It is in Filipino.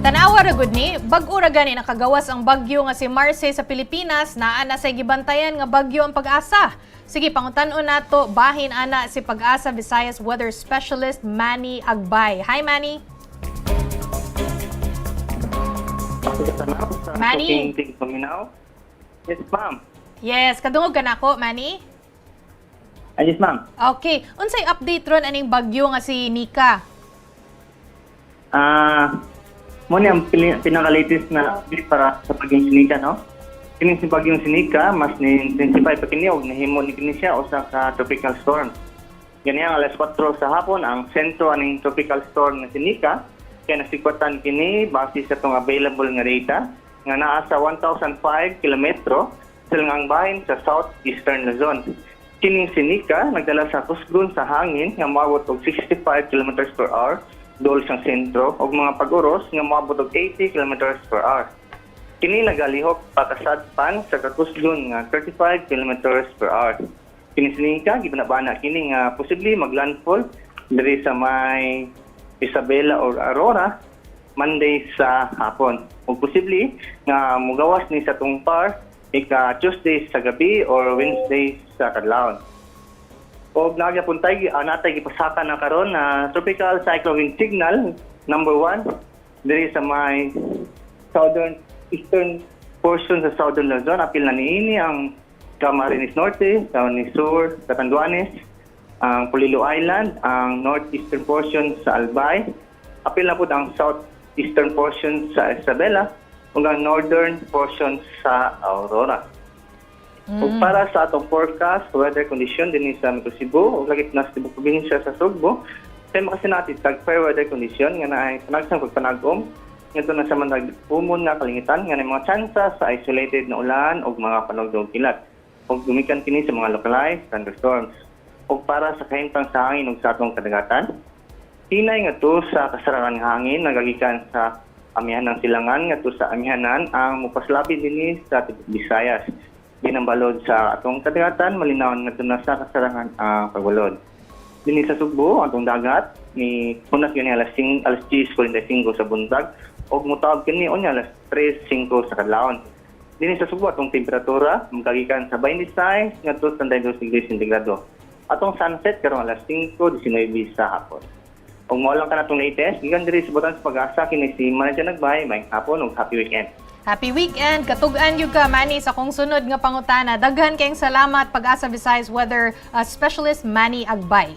Tanawa ra gud ni, bag-o ra gani nakagawas ang bagyo nga si Marce sa Pilipinas, naa na say gibantayan nga bagyo ang Pag-asa. Sige, pangutan-on nato bahin ana si Pag-asa Visayas Weather Specialist Manny Agbay. Hi Manny. Manny. Yes, ma'am. Yes, kadungog ka nako, Manny. Yes, ma'am. Okay, unsay update ron aning bagyo nga si Nika? Muna ang pinaka-latest na update para sa Bagyong Sinika, no? Kini si Bagyong Sinika, mas ni-intensify pa kini og nahimo ni kini siya usa ka tropical storm. Ganyan alas 4 sa hapon ang sentro aning tropical storm na Sinika kaya nasikwatan kini base sa tong available nga data nga naa sa 1,005 kilometro silang ang bahin sa southeastern Luzon. Kining Sinika nagdala sa kusgon sa hangin nga moabot og 65 kilometers per hour dol sa sentro og mga pag-uros nga moabot og 80 kilometers per hour. Kini nagalihok pakasadpan sa kakusgon nga 35 kilometers per hour. Kini Sinika gibanabana kini nga posible maglandfall diri sa may Isabela or Aurora Monday sa hapon. Ug posible nga mugawas ni sa tungpar ika Tuesday sa gabi or Wednesday sa kadlawon. Og nagyapuntay natay gipasaka na karon na tropical cyclone wind signal number 1 diri sa may southern eastern portion sa southern Luzon. Apil na niini ang Camarines Norte, Camarines Sur, Catanduanes, ang Polillo Island, ang northeastern portion sa Albay. Apil na po ang southeastern portion sa Isabela ug ang northern portion sa Aurora. Ug para sa atong forecast, weather condition din sa Metro Cebu, ug lagit na sa Cebu probinsya sa Sugbo, kay makasinati tag fair weather condition nga naay panagsang pagpanagom, ngadto na sa mandag umon nga kalingitan nga mga tsansa sa isolated na ulan ug mga panugdog kilat. Ug gumikan kini sa mga localized thunderstorms. Ug para sa kahimtang sa hangin ug sa atong kadagatan, hinay ngadto sa kasarangan nga hangin nagagikan sa amihanang silangan ngadto sa amihanan ang mupaslabi dinhi sa Tibok Visayas. Ginambalod sa atong kadagatan malinawan ngadto na sa kasarangan ang pagbalod. Dinhi sa Sugbo atong dagat ni punas yun alas 10:45 sa buntag ug mutawag kini unya alas 3:05 sa kadlawon. Dinhi sa Sugbo atong temperatura magkagikan sa 26 ngadto sa 32 degrees centigrado. Atong sunset karon alas 5:19 sa hapon. Ug mao lang kanatong latest gikan diri sa Butang sa Pag-asa kini si Manager Nagbay, may hapon ug happy weekend. Happy weekend! Katug-an yung ka, Manny, sa kong sunod nga pangutana. Daghan kayong salamat, Pag-asa Visayas Weather Specialist Manny Agbay.